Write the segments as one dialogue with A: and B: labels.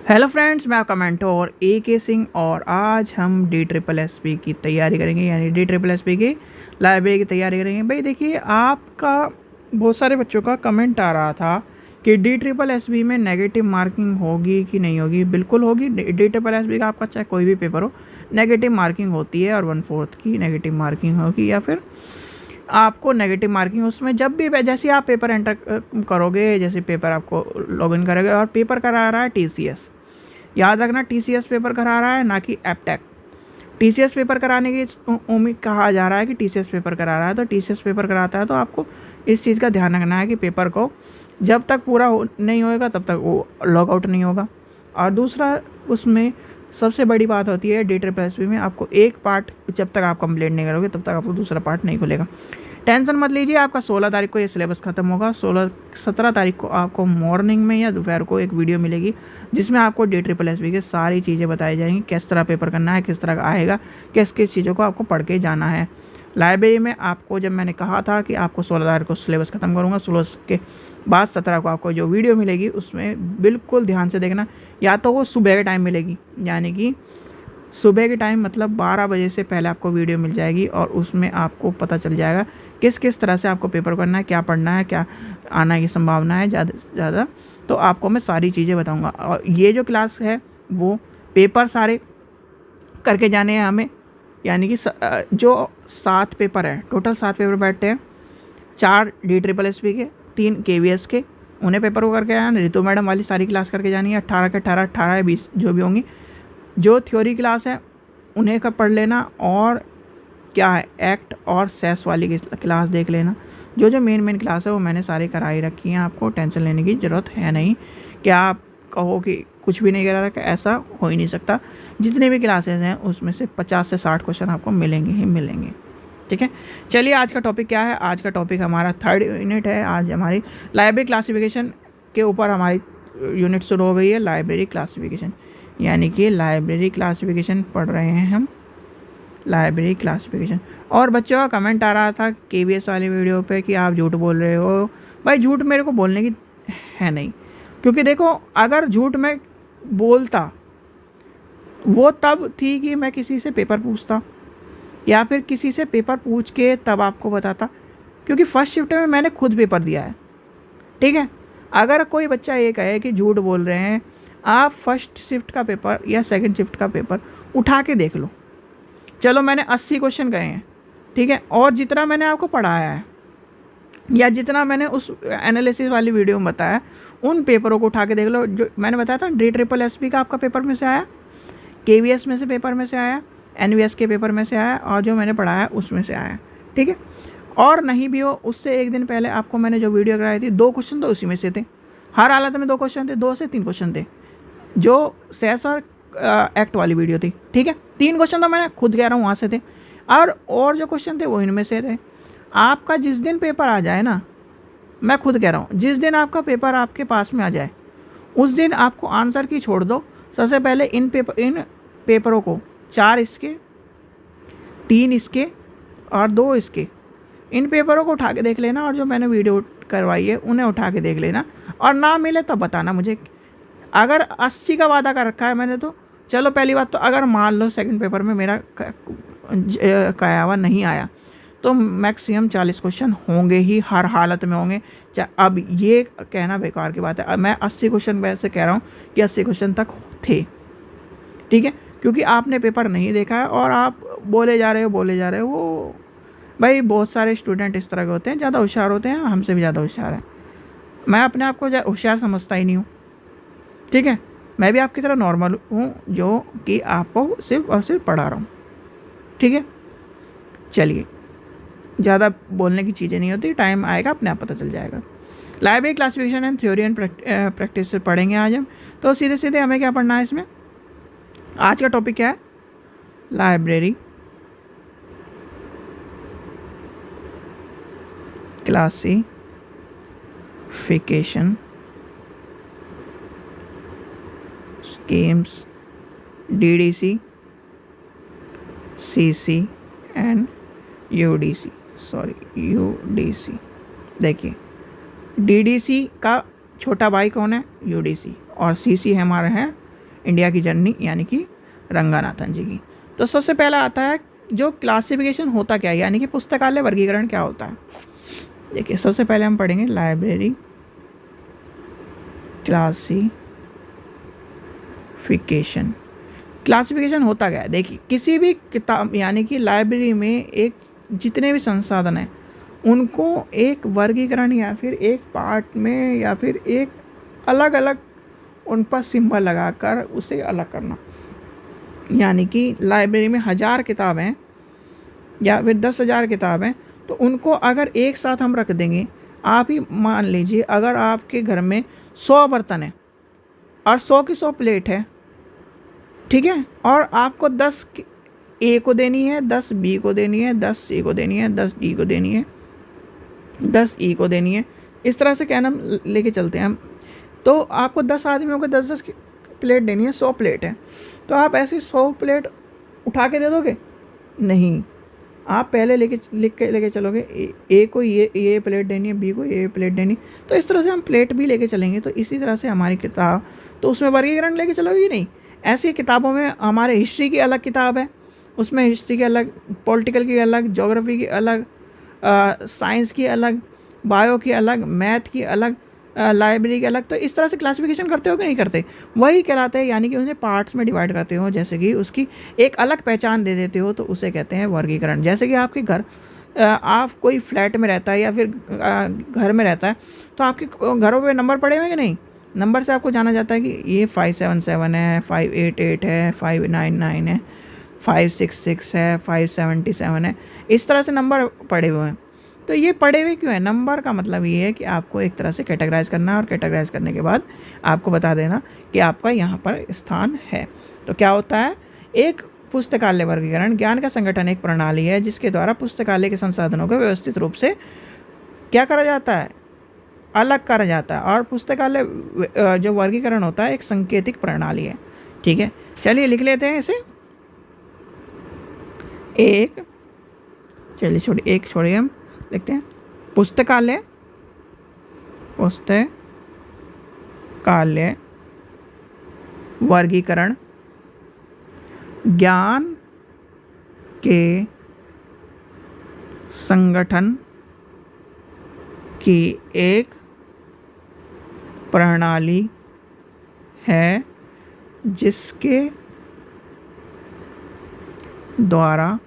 A: Hello friends, मैं आपका mentor AK Singh और आज हम DSSS की तैयारी करेंगे, यानी DSSS की लाइब्रेरी की तैयारी करेंगे। भाई देखिए, आपका बहुत सारे बच्चों का कमेंट आ रहा था कि DSSS में नेगेटिव मार्किंग होगी कि नहीं होगी। बिल्कुल होगी। DSSS का आपका चाहे कोई भी पेपर हो, नेगेटिव मार्किंग होती है और 1/4 की नेगेटिव मार्किंग होगी, या फिर आपको नेगेटिव मार्किंग उसमें जब भी जैसे आप पेपर एंटर करोगे, जैसे पेपर आपको लॉगिन करोगे और पेपर करा रहा है TCS। याद रखना, TCS पेपर करा रहा है, ना कि एपटेक। TCS पेपर कराने की उम्मीद कहा जा रहा है कि TCS पेपर करा रहा है, तो TCS पेपर कराता है तो आपको इस चीज़ का ध्यान रखना है कि पेपर को जब तक पूरा नहीं होएगा तब तक वो लॉग आउट नहीं होगा। और दूसरा, उसमें सबसे बड़ी बात होती है DSSS में, आपको एक पार्ट जब तक आप कंप्लीट नहीं करोगे तब तक आपको दूसरा पार्ट नहीं खुलेगा। टेंशन मत लीजिए, आपका 16 तारीख को ये सिलेबस ख़त्म होगा। 17 तारीख को आपको मॉर्निंग में या दोपहर को एक वीडियो मिलेगी जिसमें आपको DSSS की सारी चीज़ें बताई जाएंगी, किस तरह पेपर करना है, किस तरह का आएगा, किस किस चीज़ों को आपको पढ़ के जाना है। लाइब्रेरी में आपको जब मैंने कहा था कि आपको 16 तारीख को सिलेबस ख़त्म करूँगा, 16 के बाद 17 को आपको जो वीडियो मिलेगी उसमें बिल्कुल ध्यान से देखना। या तो वो सुबह के टाइम मिलेगी, यानी कि सुबह के टाइम मतलब 12 बजे से पहले आपको वीडियो मिल जाएगी और उसमें आपको पता चल जाएगा किस किस तरह से आपको पेपर करना है, क्या पढ़ना है, क्या आना की संभावना है ज़्यादा से ज़्यादा। तो आपको मैं सारी चीज़ें बताऊंगा। और ये जो क्लास है वो पेपर सारे करके जाने हैं हमें, यानी कि जो 7 पेपर है, टोटल 7 पेपर बैठते हैं। 4 DSSS के, 3 KVS के, उन्हें पेपर को करके आना। रितु मैडम वाली सारी क्लास करके जानी है। 18 के 18, 18 या 20 जो भी होंगी। जो थ्योरी क्लास है उन्हें का पढ़ लेना, और क्या है एक्ट और सेस वाली क्लास देख लेना। जो मेन क्लास है वो मैंने सारी कराई रखी हैं, आपको टेंशन लेने की ज़रूरत है नहीं। क्या आप कहो कि कुछ भी नहीं करा रखा, ऐसा हो ही नहीं सकता। जितने भी क्लासेस हैं उसमें से 50 से 60 क्वेश्चन आपको मिलेंगे ही मिलेंगे। ठीक है, चलिए आज का टॉपिक क्या है। आज का टॉपिक हमारा 3rd यूनिट है। आज हमारी लाइब्रेरी क्लासिफिकेशन के ऊपर हमारी यूनिट शुरू हो गई है। लाइब्रेरी क्लासिफिकेशन, यानी कि लाइब्रेरी क्लासिफिकेशन पढ़ रहे हैं हम, लाइब्रेरी क्लासिफिकेशन। और बच्चों का कमेंट आ रहा था KVS वाली वीडियो पे कि आप झूठ बोल रहे हो। भाई झूठ मेरे को बोलने की है नहीं, क्योंकि देखो, अगर झूठ मैं बोलता वो तब थी कि मैं किसी से पेपर पूछता या फिर किसी से पेपर पूछ के तब आपको बताता, क्योंकि फर्स्ट शिफ्ट में मैंने खुद पेपर दिया है। ठीक है, अगर कोई बच्चा ये कहे कि झूठ बोल रहे हैं, आप फर्स्ट शिफ्ट का पेपर या सेकंड शिफ्ट का पेपर उठा के देख लो। चलो मैंने 80 क्वेश्चन कहे हैं, ठीक है, और जितना मैंने आपको पढ़ाया है या जितना मैंने उस एनालिसिस वाली वीडियो में बताया, उन पेपरों को उठा के देख लो। जो मैंने बताया था DSSS का आपका पेपर में से आया, KVS में से पेपर में से आया, NVS के पेपर में से आया, और जो मैंने पढ़ाया उसमें से आया। ठीक है, और नहीं भी हो उससे एक दिन पहले आपको मैंने जो वीडियो कराई थी, 2 क्वेश्चन तो उसी में से थे। हर हालत में 2 क्वेश्चन थे, 2 से 3 क्वेश्चन थे, जो सेस और एक्ट वाली वीडियो थी। ठीक है, 3 क्वेश्चन तो मैंने खुद कह रहा हूँ वहाँ से थे, और जो क्वेश्चन थे वो इनमें से थे। आपका जिस दिन पेपर आ जाए ना, मैं खुद कह रहा हूँ, जिस दिन आपका पेपर आपके पास में आ जाए उस दिन आपको आंसर की छोड़ दो। सबसे पहले इन पेपरों को, 4 इसके, 3 इसके और 2 इसके, इन पेपरों को उठा के देख लेना, और जो मैंने वीडियो करवाई है उन्हें उठा के देख लेना, और ना मिले तब बताना मुझे। अगर 80 का वादा कर रखा है मैंने, तो चलो पहली बात तो अगर मान लो सेकंड पेपर में मेरा कयावा नहीं आया तो मैक्सिमम 40 क्वेश्चन होंगे ही, हर हालत में होंगे। अब ये कहना बेकार की बात है, मैं 80 क्वेश्चन वैसे कह रहा हूँ कि 80 क्वेश्चन तक थे। ठीक है, क्योंकि आपने पेपर नहीं देखा है और आप बोले जा रहे हो। वो भाई बहुत सारे स्टूडेंट इस तरह के होते हैं, ज़्यादा होशियार होते हैं, हमसे भी ज़्यादा होशियार है। मैं अपने आप को होशियार समझता ही नहीं हूँ। ठीक है, मैं भी आपकी तरह नॉर्मल हूँ, जो कि आपको सिर्फ और सिर्फ पढ़ा रहा हूँ। ठीक है, चलिए, ज़्यादा बोलने की चीज़ें नहीं होती, टाइम आएगा अपने आप पता चल जाएगा। Library classification and theory and practice से पढ़ेंगे आज हम। तो सीधे सीधे हमें क्या पढ़ना है इसमें, आज का टॉपिक क्या है, library classification schemes, DDC, CC and UDC। देखिए, DDC का छोटा भाई कौन है, UDC, और CC हमारे हैं इंडिया की जननी यानी कि रंगानाथन जी की। तो सबसे पहला आता है जो क्लासिफिकेशन होता क्या है, यानी कि पुस्तकालय वर्गीकरण क्या होता है। देखिए सबसे पहले हम पढ़ेंगे लाइब्रेरी क्लासिफिकेशन। क्लासिफिकेशन होता क्या है, देखिए किसी भी किताब यानी कि लाइब्रेरी में एक जितने भी संसाधन हैं उनको एक वर्गीकरण या फिर एक पार्ट में या फिर एक अलग अलग उन पर सिंबल लगाकर उसे अलग करना। यानी कि लाइब्रेरी में 1000 किताबें या फिर 10,000 किताबें, तो उनको अगर एक साथ हम रख देंगे, आप ही मान लीजिए अगर आपके घर में 100 बर्तन है और 100 की 100 प्लेट है, ठीक है, और आपको 10 ए को देनी है, 10 बी को देनी है, 10 सी को देनी है, 10 डी को देनी है, 10 ई को देनी है, इस तरह से क्या नाम लेके चलते हैं हम। तो आपको 10 आदमियों को 10-10 की प्लेट देनी है, 100 प्लेट है, तो आप ऐसी 100 प्लेट उठा के दे दोगे? नहीं, आप पहले लेके चलोगे, ए को ये प्लेट देनी है, बी को ये प्लेट देनी, तो इस तरह से हम प्लेट भी लेके चलेंगे। तो इसी तरह से हमारी किताब, तो उसमें वर्गीकरण लेके चलोगे नहीं। ऐसी किताबों में हमारे हिस्ट्री की अलग किताब है, उसमें हिस्ट्री की अलग, पॉलिटिकल की अलग, ज्योग्राफी की अलग, साइंस की अलग, बायो की अलग, मैथ की अलग, लाइब्रेरी की अलग। तो इस तरह से क्लासिफिकेशन करते हो कि नहीं करते? वही कहलाते हैं, यानी कि उन्हें पार्ट्स में डिवाइड करते हो, जैसे कि उसकी एक अलग पहचान दे देते हो, तो उसे कहते हैं वर्गीकरण। जैसे कि आपके घर, आप कोई फ्लैट में रहता है या फिर घर में रहता है, तो आपके घरों पे नंबर पड़े हुए कि नहीं? नंबर से आपको जाना जाता है कि ये 577 है, 588 है, 599 है, 566 है, 577 है, इस तरह से नंबर पड़े हुए हैं। तो ये पड़े हुए क्यों है? नंबर का मतलब ये है कि आपको एक तरह से कैटेगराइज करना है, और कैटेगराइज करने के बाद आपको बता देना कि आपका यहाँ पर स्थान है। तो क्या होता है, एक पुस्तकालय वर्गीकरण ज्ञान का संगठन एक प्रणाली है जिसके द्वारा पुस्तकालय के संसाधनों को व्यवस्थित रूप से क्या करा जाता है, अलग करा जाता है। और पुस्तकालय जो वर्गीकरण होता है एक सांकेतिक प्रणाली है। ठीक है, चलिए लिख लेते हैं इसे। एक छोड़िए हम लिखते हैं पुस्तकालय वर्गीकरण ज्ञान के संगठन की एक प्रणाली है जिसके द्वारा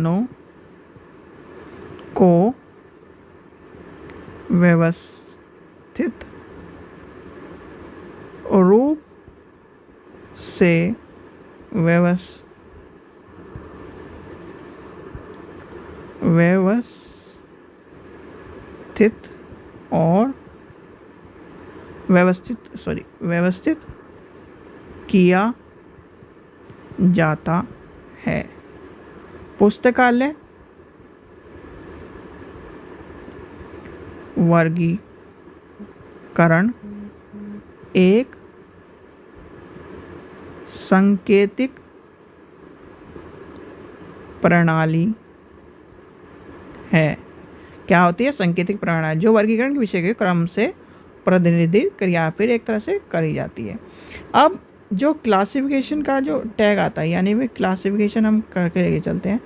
A: पुस्तकालय के संसाधनों को व्यवस्थित रूप से व्यवस्थित किया जाता है। पुस्तकालय वर्गीकरण एक सांकेतिक प्रणाली है। क्या होती है? सांकेतिक प्रणाली, जो वर्गीकरण के विषय के क्रम से प्रतिनिधित्व या फिर एक तरह से करी जाती है। अब जो क्लासिफिकेशन का जो टैग आता है, यानी वे क्लासिफिकेशन हम करके लेके चलते हैं,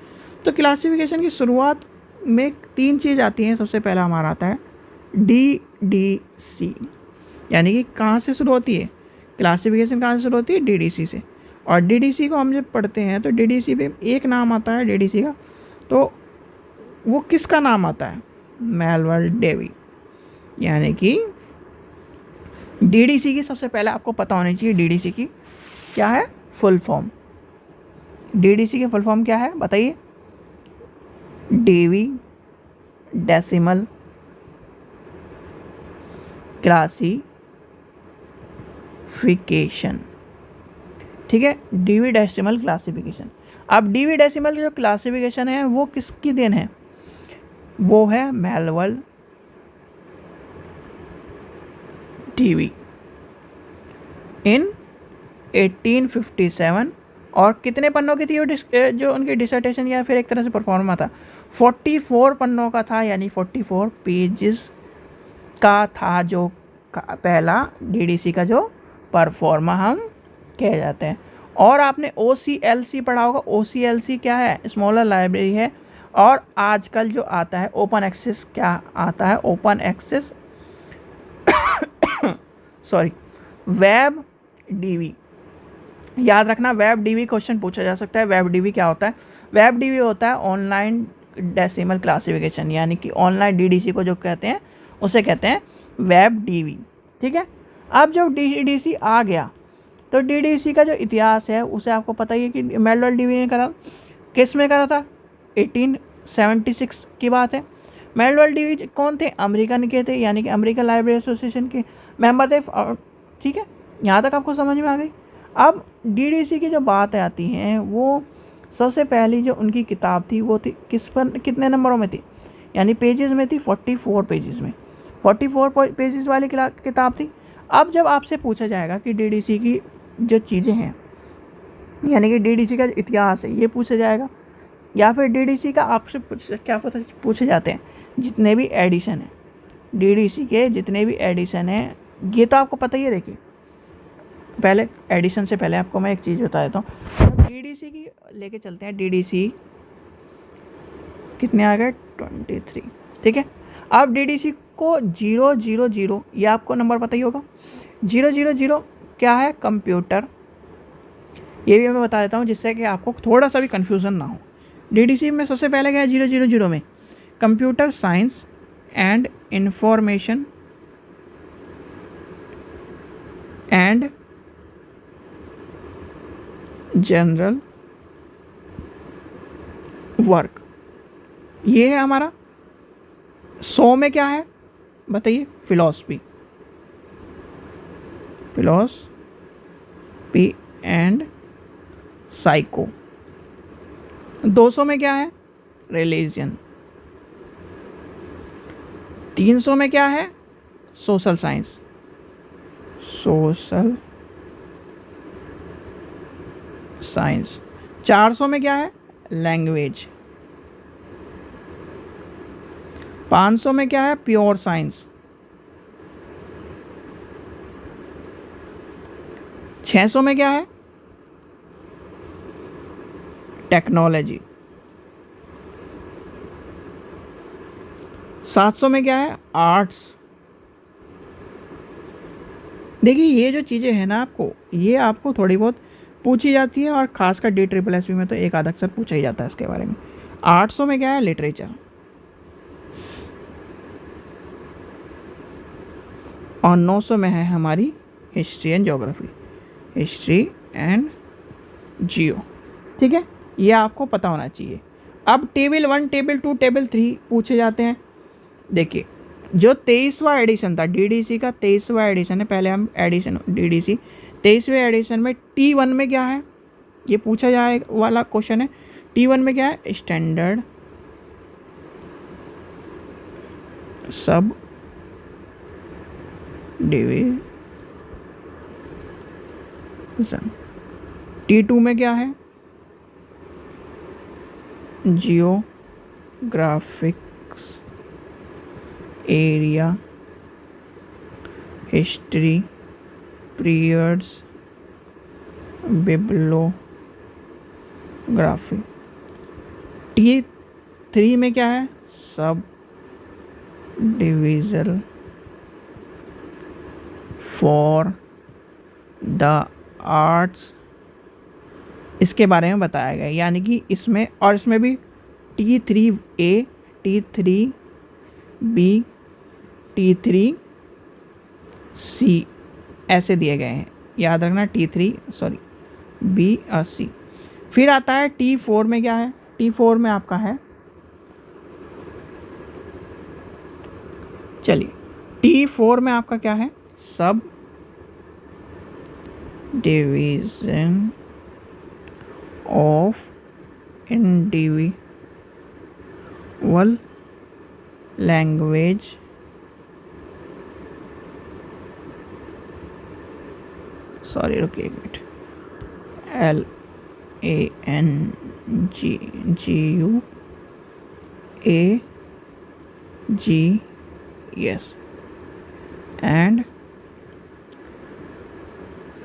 A: तो क्लासिफिकेशन की शुरुआत में 3 चीज़ आती हैं। सबसे पहला हमारा आता है DDC, यानी कि कहाँ से शुरू होती है क्लासिफिकेशन, कहाँ से शुरू होती है? DDC से। और DDC को हम जब पढ़ते हैं तो DDC पे एक नाम आता है DDC का, तो वो किसका नाम आता है? Melvil Dewey. यानी कि DDC की सबसे पहले आपको पता होनी चाहिए DDC की क्या है फुल फॉर्म। DDC की फुल फॉर्म क्या है बताइए? Dewey decimal classification. ठीक है, डेवी डेसिमल क्लासिफिकेशन। अब डेवी डेसिमल जो क्लासिफिकेशन है वो किसकी देन है? वो है मेलविल डेवी इन 1857 और कितने पन्नों की थी वो जो उनकी डिसर्टेशन या फिर एक तरह से परफॉर्मा था, 44 पन्नों का था, यानी 44 पेजेस का था जो पहला डीडीसी का जो परफॉर्मा हम कह जाते हैं। और आपने OCLC पढ़ा होगा। OCLC क्या है? स्मॉलर लाइब्रेरी है। और आजकल जो आता है ओपन एक्सेस, क्या आता है? Open access sorry, WebDewey. याद रखना, वेब डीवी क्वेश्चन पूछा जा सकता है। वेब डीवी क्या होता है? वेब डीवी होता है ऑनलाइन डेसिमल क्लासिफिकेशन, यानी कि ऑनलाइन डीडीसी को जो कहते हैं उसे कहते हैं वेब डीवी। ठीक है। अब जब डीडीसी आ गया तो डीडीसी का जो इतिहास है उसे आपको पता ही है कि मेलडवेल डीवी ने करा। किस में करा था? 1876 की बात है। मेलडवेल डीवी कौन थे? अमेरिकन के थे, यानी कि अमेरिकन लाइब्रेरी एसोसिएशन के मेंबर थे। ठीक है, यहाँ तक आपको समझ में आ गई। अब डीडीसी की जो बात आती है, वो सबसे पहली जो उनकी किताब थी वो थी किस पर, कितने नंबरों में थी, यानी पेजेस में थी? 44 पेजेस में, 44 पेजेस वाली किताब थी। अब जब आपसे पूछा जाएगा कि डीडीसी की जो चीज़ें हैं, यानी कि डीडीसी का इतिहास है, ये पूछा जाएगा, या फिर डीडीसी का आपसे क्या पता पूछे जाते हैं जितने भी एडिशन हैं, डीडीसी के जितने भी एडिशन हैं, ये तो आपको पता ही है। देखिए, पहले एडिशन से पहले आपको मैं एक चीज़ बता देता हूँ। डीडीसी की लेके चलते हैं। डीडीसी कितने आ गए? 23। ठीक है। अब डीडीसी को 000, ये आपको नंबर पता ही होगा। 000 क्या है? कंप्यूटर। ये भी मैं बता देता हूँ जिससे कि आपको थोड़ा सा भी कन्फ्यूज़न ना हो। डीडीसी में सबसे पहले क्या है? 000 में computer science and information and general work, ये है हमारा। 100 में क्या है बताइए? Philosophy and psycho. 200 में क्या है? रिलीजन। 300 में क्या है? Social science, social science. 400 में क्या है? लैंग्वेज। 500 में क्या है? Pure science. 600 में क्या है? टेक्नोलॉजी। 700 में क्या है? आर्ट्स। देखिए, ये जो चीज़ें हैं ना, ये आपको थोड़ी बहुत पूछी जाती है, और खासकर DSSS में तो एक आधा अक्सर पूछा ही जाता है इसके बारे में। 800 में क्या है? लिटरेचर। और 900 में है हमारी history and geography, history and geo. ठीक है, ये आपको पता होना चाहिए। अब टेबल 1, टेबल 2, टेबल 3 पूछे जाते हैं। देखिए, जो 23वां एडिशन था डीडीसी का, 23वां एडिशन है। पहले हम एडिशन डीडीसी 23वें एडिशन में T1 में क्या है, ये पूछा जाए वाला क्वेश्चन है। T1 में क्या है? Standard sub division. T2 में क्या है? Geographics area, history, periods, bibliography. T3 में क्या है? Sub division for the arts, इसके बारे में बताया गया। यानी कि इसमें और इसमें भी T3A, T3B, T3C ऐसे दिए गए हैं। याद रखना, B और C। फिर आता है T4 में क्या है? T4 में आपका है, चलिए T4 में आपका क्या है? Sub division of individual language रुकिए एक minute, LANGUAGES and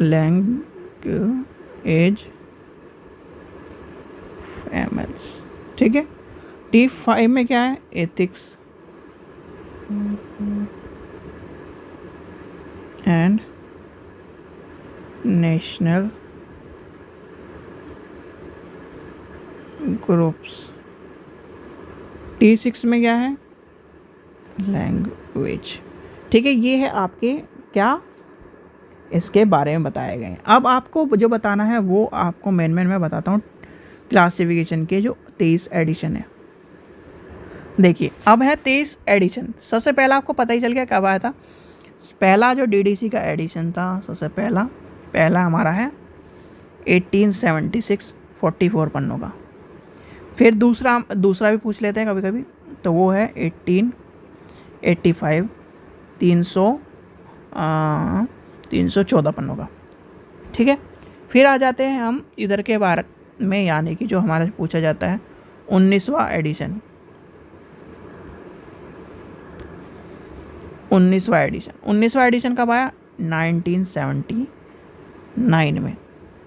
A: language famils। ठीक है। T5 में क्या है? Ethics and national groups. T6 में क्या है? लैंग्वेज। ठीक है, ये है आपके क्या इसके बारे में बताए गए हैं। अब आपको जो बताना है वो आपको मेन मैं बताता हूँ क्लासिफिकेशन के जो 23 एडिशन है। देखिए अब है 23 एडिशन। सबसे पहला आपको पता ही चल गया कब आया था। पहला जो डीडीसी का एडिशन था, सबसे पहला हमारा है 1876, 44 पन्नों का। फिर दूसरा भी पूछ लेते हैं कभी कभी, तो वो है 1885, 314 पन्नों का। ठीक है। फिर आ जाते हैं हम इधर के बारे में, यानी कि जो हमारा पूछा जाता है 19वां एडिशन। 19वां एडिशन कब आया? 1979 में।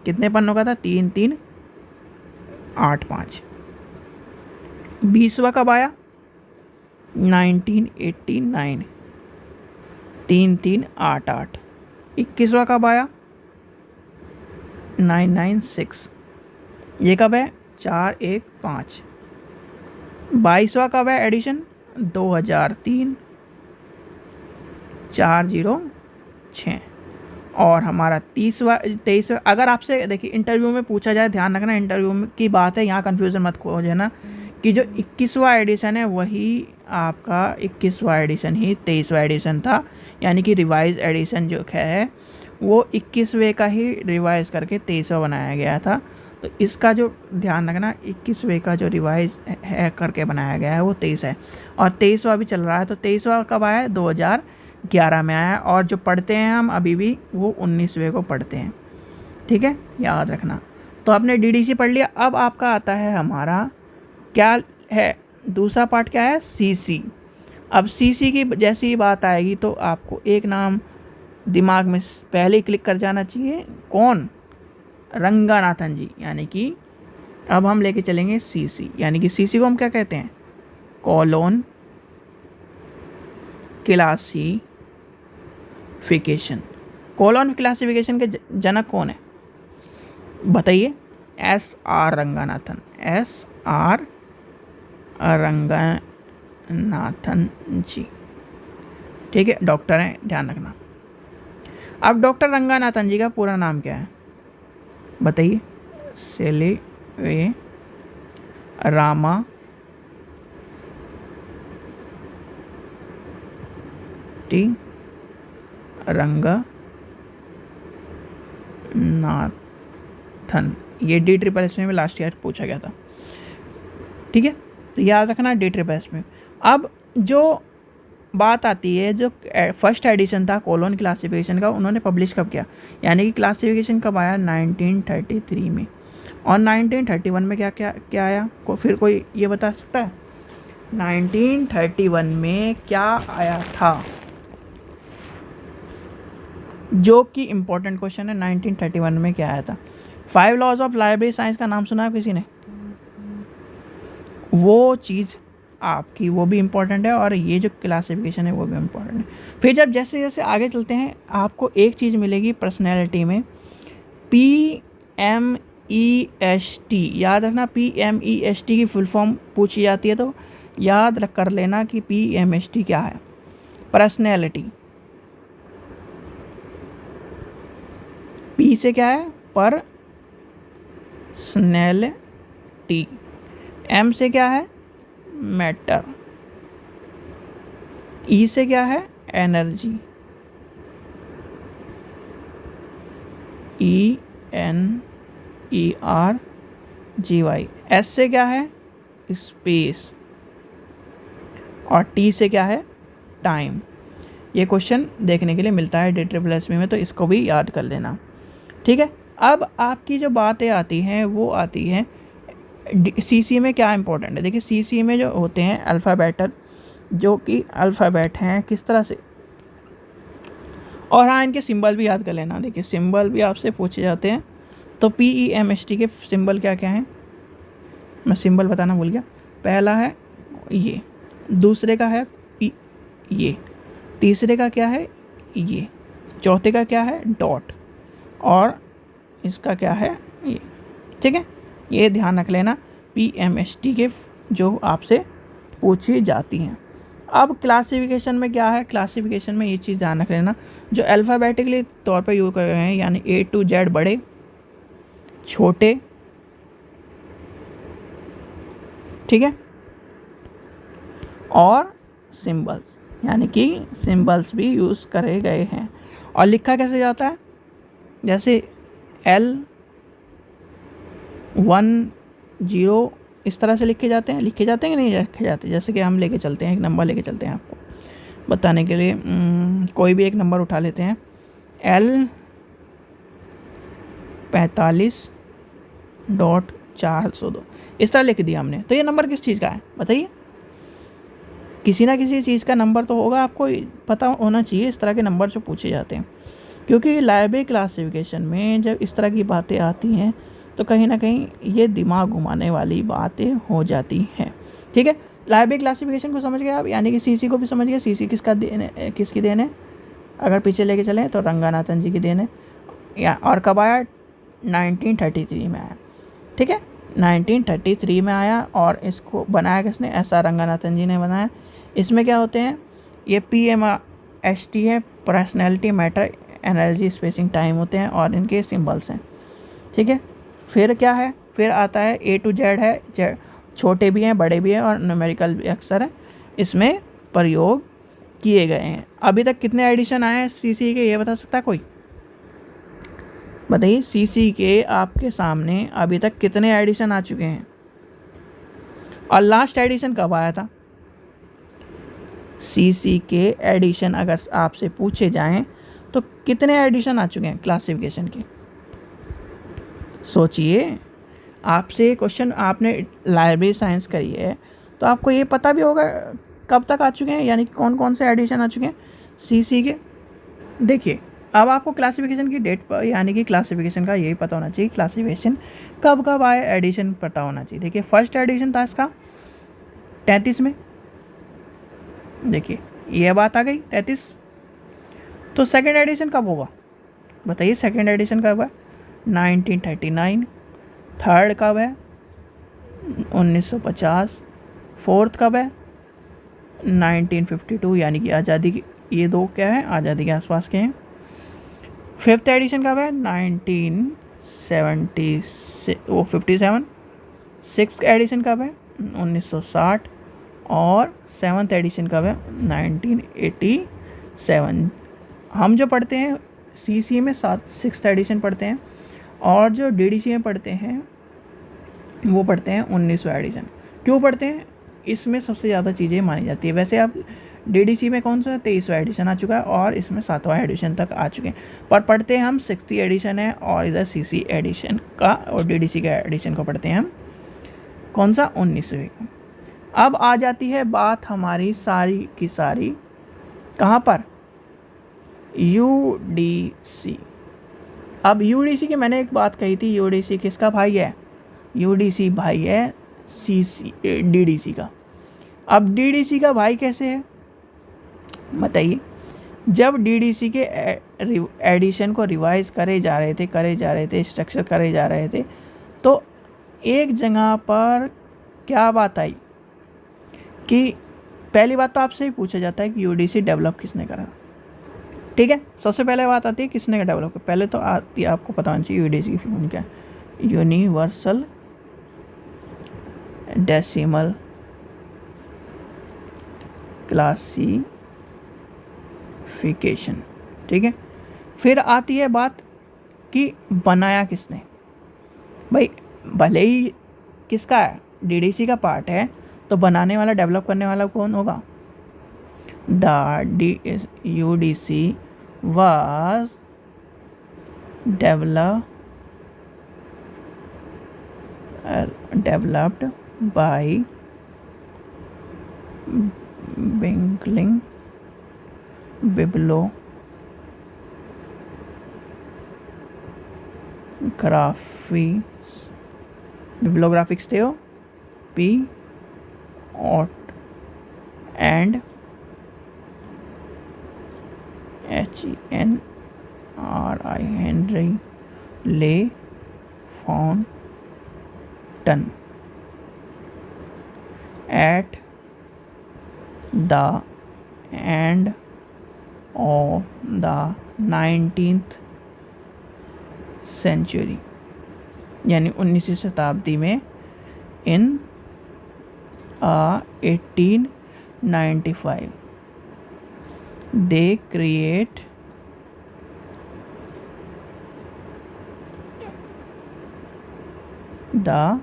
A: कितने पन्नों का था? 3385। 20वां कब आया? 1989, 3388। 21वां कब आया? 996। ये कब है? 415। 22वां कब है एडिशन? 2003, 406। और हमारा 23वां, अगर आपसे देखिए इंटरव्यू में पूछा जाए, ध्यान रखना इंटरव्यू में की बात है, यहाँ कन्फ्यूज़न मत हो जाना कि जो 21वां एडिशन है वही आपका 21वां एडिशन ही 23वां एडिशन था, यानी कि रिवाइज एडिशन जो है वो 21वें का ही रिवाइज करके 23वां बनाया गया था। तो इसका जो ध्यान रखना, 21वें का जो रिवाइज है करके बनाया गया है वो 23 है, और 23वां भी चल रहा है। तो 23वां कब आया है? 2011 में आया है। और जो पढ़ते हैं हम अभी भी वो 19वें को पढ़ते हैं। ठीक है, याद रखना। तो आपने डीडीसी पढ़ लिया। अब आपका आता है हमारा क्या है, दूसरा पार्ट क्या है? सीसी। अब सीसी की जैसी ही बात आएगी तो आपको एक नाम दिमाग में पहले ही क्लिक कर जाना चाहिए। कौन? रंगानाथन जी। यानी कि अब हम लेके चलेंगे सीसी, यानी कि सीसी को हम क्या कहते हैं? Colon classification. कॉलोन क्लासिफिकेशन के जनक कौन है बताइए? SR रंगानाथन। SR रंगानाथन जी। ठीक है, डॉक्टर हैं, ध्यान रखना। अब डॉक्टर रंगानाथन जी का पूरा नाम क्या है बताइए? सेल्वे रामा टी रंगानाथन। ये D SSS में लास्ट ईयर पूछा गया था। ठीक है, तो याद रखना D SSS में। अब जो बात आती है, जो फर्स्ट एडिशन था कॉलोन क्लासिफिकेशन का, उन्होंने पब्लिश कब किया? यानी कि क्लासिफिकेशन कब आया? 1933 में। और 1931 में क्या आया? फिर कोई ये बता सकता है 1931 में क्या आया था? जो कि इम्पोर्टेंट क्वेश्चन है, 1931 में क्या आया था? 5 लॉज ऑफ लाइब्रेरी साइंस का नाम सुना है किसी ने? वो चीज़ आपकी वो भी इम्पॉर्टेंट है, और ये जो क्लासिफिकेशन है वो भी इम्पॉर्टेंट है। फिर जब जैसे जैसे आगे चलते हैं आपको एक चीज़ मिलेगी पर्सनैलिटी में, PMEST। याद रखना, PMEST की फुल फॉर्म पूछी जाती है तो याद कर लेना कि PMST क्या है? पर्सनैलिटी। P से क्या है? पर्सनैलिटी। M से क्या है? मैटर। E से क्या है? एनर्जी। ENERGY। S से क्या है? स्पेस। और T से क्या है? टाइम। ये क्वेश्चन देखने के लिए मिलता है DSSS में, तो इसको भी याद कर लेना। ठीक है, अब आपकी जो बातें आती हैं वो आती हैं सीसी में क्या इंपॉर्टेंट है। देखिए सीसी में जो होते हैं अल्फ़ाबेटल, जो कि अल्फ़ाबेट हैं किस तरह से, और हाँ इनके सिंबल भी याद कर लेना। देखिए सिंबल भी आपसे पूछे जाते हैं। तो PEMST के सिंबल क्या क्या हैं, मैं सिंबल बताना भूल गया। पहला है ये, दूसरे का है ये, तीसरे का क्या है ये, चौथे का क्या है डॉट, और इसका क्या है ये। ठीक है, ये ध्यान रख लेना PMST के जो आपसे पूछी जाती हैं। अब क्लासिफिकेशन में क्या है, क्लासिफिकेशन में ये चीज़ ध्यान रख लेना, जो अल्फ़ाबेटिकली तौर पर यूज़ कर रहे हैं यानी A to Z बड़े, छोटे, ठीक है, और सिंबल्स यानी कि सिंबल्स भी यूज़ करे गए हैं। और लिखा कैसे जाता है, जैसे L 1 0 इस तरह से लिखे जाते हैं कि नहीं लिखे जाते। जैसे कि हम लेके चलते हैं, एक नंबर लेके चलते हैं आपको बताने के लिए। कोई भी एक नंबर उठा लेते हैं, L 45.402 इस तरह लिख दिया हमने। तो ये नंबर किस चीज़ का है बताइए, किसी ना किसी चीज़ का नंबर तो होगा, आपको पता होना चाहिए इस तरह के नंबर जो पूछे जाते हैं। क्योंकि लाइब्रेरी क्लासिफिकेशन में जब इस तरह की बातें आती हैं तो कहीं ना कहीं ये दिमाग घुमाने वाली बातें हो जाती हैं। ठीक है, लाइब्रेरी क्लासिफिकेशन को समझ गए आप, यानी कि सीसी को भी समझ गए। सीसी किसका देन है, किसकी देन है, अगर पीछे लेके चलें तो रंगानाथन जी की देन है। या और कब आया, 1933 में आया। ठीक है, 1933 में आया, और इसको बनाया किसने, SR रंगानाथन जी ने बनाया। इसमें क्या होते हैं, ये PMST है, personality matter energy spacing time होते हैं, और इनके सिंबल्स हैं। ठीक है, फिर क्या है, फिर आता है A to Z है, छोटे भी हैं बड़े भी हैं और न्यूमेरिकल भी अक्सर हैं इसमें प्रयोग किए गए हैं। अभी तक कितने एडिशन आए हैं सीसी के, ये बता सकता है कोई, बताइए। सीसी के आपके सामने अभी तक कितने एडिशन आ चुके हैं, और लास्ट एडिशन कब आया था। सीसी के एडिशन अगर आपसे पूछे जाएं तो कितने एडिशन आ चुके हैं क्लासिफिकेशन के, सोचिए। आपसे क्वेश्चन, आपने लाइब्रेरी साइंस करी है तो आपको ये पता भी होगा कब तक आ चुके हैं, यानी कौन कौन से एडिशन आ चुके हैं सीसी के। देखिए अब आपको क्लासिफिकेशन की डेट पर, यानी कि क्लासिफिकेशन का यही पता होना चाहिए, क्लासिफिकेशन कब कब आए, एडिशन पता होना चाहिए। देखिए फर्स्ट एडिशन था इसका 33 में, देखिए ये बात आ गई 33। तो सेकंड एडिशन कब होगा बताइए, सेकंड एडिशन कब है 1939। थर्ड कब है 1950। फोर्थ कब है 1952, यानी कि आज़ादी की, ये दो क्या है आज़ादी के आसपास के हैं। फिफ्थ एडिशन कब है 1957। सिक्स्थ एडिशन कब है 1960, और सेवन्थ एडिशन कब है 1987। हम जो पढ़ते हैं सीसी में सिक्स्थ एडिशन पढ़ते हैं, और जो डीडीसी में पढ़ते हैं वो पढ़ते हैं 19वां एडिशन। क्यों पढ़ते हैं, इसमें सबसे ज़्यादा चीज़ें मानी जाती है। वैसे आप डीडीसी में कौन सा 23वां एडिशन आ चुका है, और इसमें 7वां एडिशन तक आ चुके हैं, पर पढ़ते हैं हम 6th एडिशन है, और इधर सीसी एडिशन का और डीडीसी का एडिशन को पढ़ते हैं हम कौन सा 19वें का। अब आ जाती है बात हमारी सारी की सारी कहाँ पर, यूडीसी। अब यूडीसी की मैंने एक बात कही थी, यूडीसी किसका भाई है, यूडीसी भाई है डीडीसी का। अब डीडीसी का भाई कैसे है बताइए। जब डीडीसी के एडिशन को रिवाइज करे जा रहे थे, स्ट्रक्चर करे जा रहे थे, तो एक जगह पर क्या बात आई कि पहली बात तो आपसे ही पूछा जाता है कि यूडीसी डेवलप किसने करा। ठीक है, सबसे पहले बात आती है किसने डेवलप किया। पहले तो आती है, आपको पता होना चाहिए यूडीसी की फुल क्या है, यूनिवर्सल डेसिमल क्लासिफिकेशन। ठीक है, फिर आती है बात कि बनाया किसने। भाई भले ही किसका है, डीडीसी का पार्ट है, तो बनाने वाला, डेवलप करने वाला कौन होगा, the UDC was developed developed by Bingling bibliographics थे वो P and Henry Lay Fountain at the end of the 19th century, यानी 19वीं शताब्दी में in 1895 they create the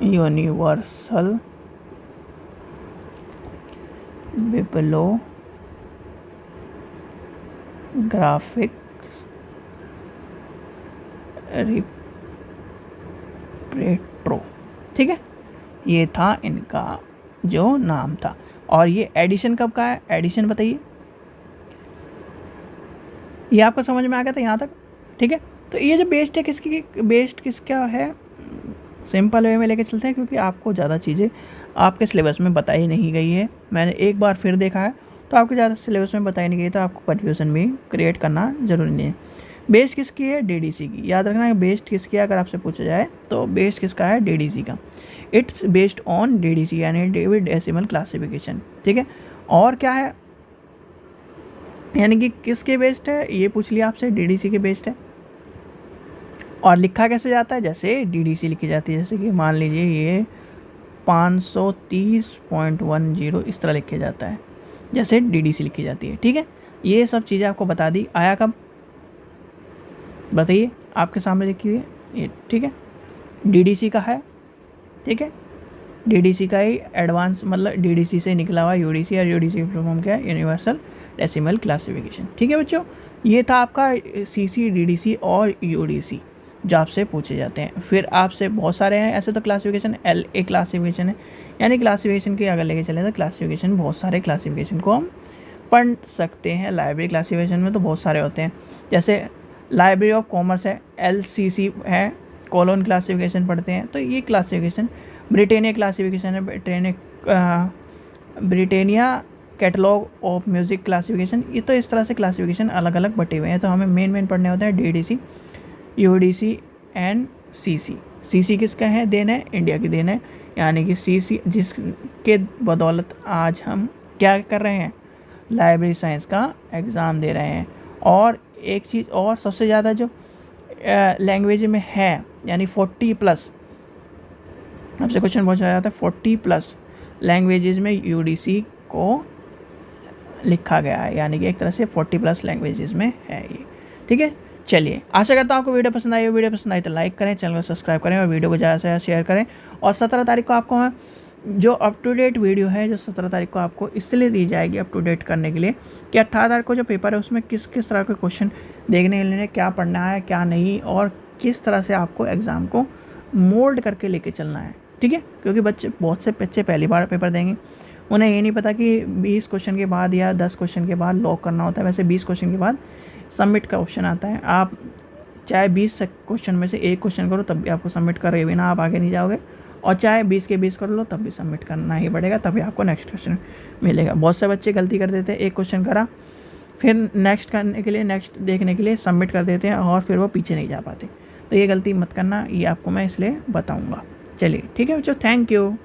A: universal bibliographic retro. ठीक है, ये था इनका जो नाम था। और ये एडिशन कब का है, एडिशन बताइए। ये आपको समझ में आ गया था यहाँ तक? ठीक है, तो ये जो बेस्ड है किसका है, सिंपल वे में लेके चलते हैं, क्योंकि आपको ज़्यादा चीज़ें आपके सिलेबस में बताई नहीं गई है। मैंने एक बार फिर देखा है तो आपको ज़्यादा सिलेबस में बताई नहीं गई, तो आपको कन्फ्यूज़न भी क्रिएट करना ज़रूरी नहीं है। बेस्ड किसकी है, डीडीसी की। याद रखना है बेस्ड किसकी है, अगर आपसे पूछा जाए तो बेस्ड किसका है, डीडीसी का। इट्स बेस्ड ऑन डीडीसी यानी डेविड डेसिमल क्लासिफिकेशन। ठीक है, और क्या है, यानी कि किसके बेस्ड है, ये पूछ लिया आपसे, डीडीसी के बेस्ड है। और लिखा कैसे जाता है, जैसे डीडीसी लिखी जाती है, जैसे कि मान लीजिए ये 530.10 इस तरह लिखे जाता है, जैसे डीडीसी लिखी जाती है। ठीक है, ये सब चीज़ें आपको बता दी। आया कब बताइए, आपके सामने लिखी हुई है ये। ठीक है, डीडीसी का है। ठीक है, डीडीसी का ही एडवांस, मतलब डीडीसी से निकला हुआ यूडीसी, और यूडीसी की फॉर्म क्या है, यूनिवर्सल डेसिमल क्लासिफिकेशन। ठीक है बच्चों, ये था आपका सीसी, डीडीसी और यूडीसी जो आपसे पूछे जाते हैं। फिर आपसे बहुत सारे हैं ऐसे, तो क्लासिफिकेशन LA क्लासिफिकेशन है, यानी क्लासिफिकेशन की अगर लेके चले तो क्लासिफिकेशन, बहुत सारे क्लासिफिकेशन को हम पढ़ सकते हैं। लाइब्रेरी क्लासिफिकेशन में तो बहुत सारे होते हैं, जैसे लाइब्रेरी ऑफ कॉमर्स है, LCC है, कॉलोन क्लासिफिकेशन पढ़ते हैं। तो ये क्लासिफिकेशन ब्रिटेनिया क्लासिफिकेशन है, ब्रिटेनिया कैटलॉग ऑफ म्यूज़िक क्लासिफिकेशन। ये तो इस तरह से क्लासिफिकेशन अलग अलग बटे हुए हैं। तो हमें मेन पढ़ने होते हैं DDC, UDC and CC. CC किसका है, देन है, इंडिया की देन है, यानी कि सीसी जिसके बदौलत आज हम क्या कर रहे हैं, लाइब्रेरी साइंस का एग्ज़ाम दे रहे हैं। और एक चीज़ और, सबसे ज़्यादा जो लैंग्वेज में है, यानी 40+ आपसे क्वेश्चन पूछा जाता है, 40+ लैंग्वेजेस में यूडीसी को लिखा गया है, यानी कि एक तरह से 40+ लैंग्वेजेस में है ये। ठीक है, चलिए, आशा करता हूँ आपको वीडियो पसंद आई हो। वीडियो पसंद आई तो लाइक करें, चैनल को सब्सक्राइब करें और वीडियो को ज़्यादा से ज़्यादा शेयर करें। और 17 तारीख को आपको मैं जो अप टू डेट वीडियो है, जो 17 तारीख को आपको इसलिए दी जाएगी अप टू डेट करने के लिए कि 18 तारीख को जो पेपर है उसमें किस किस तरह के क्वेश्चन देखने के लिए, क्या पढ़ना है क्या नहीं, और किस तरह से आपको एग्ज़ाम को मोल्ड करके लेके चलना है। ठीक है, क्योंकि बहुत से बच्चे पहली बार पेपर देंगे, उन्हें ये नहीं पता कि 20 क्वेश्चन के बाद या 10 क्वेश्चन के बाद लॉक करना होता है। वैसे 20 क्वेश्चन के बाद सबमिट का ऑप्शन आता है। आप चाहे 20 क्वेश्चन में से एक क्वेश्चन करो तब भी आपको सबमिट करे बिना आप आगे नहीं जाओगे, और चाहे 20 के 20 कर लो तब भी सबमिट करना ही पड़ेगा, तभी आपको नेक्स्ट क्वेश्चन मिलेगा। बहुत से बच्चे गलती कर देते हैं, एक क्वेश्चन करा फिर नेक्स्ट करने के लिए, नेक्स्ट देखने के लिए सबमिट कर देते हैं और फिर वो पीछे नहीं जा पाते। तो ये गलती मत करना, ये आपको मैं इसलिए बताऊँगा। चलिए ठीक है बच्चों, थैंक यू।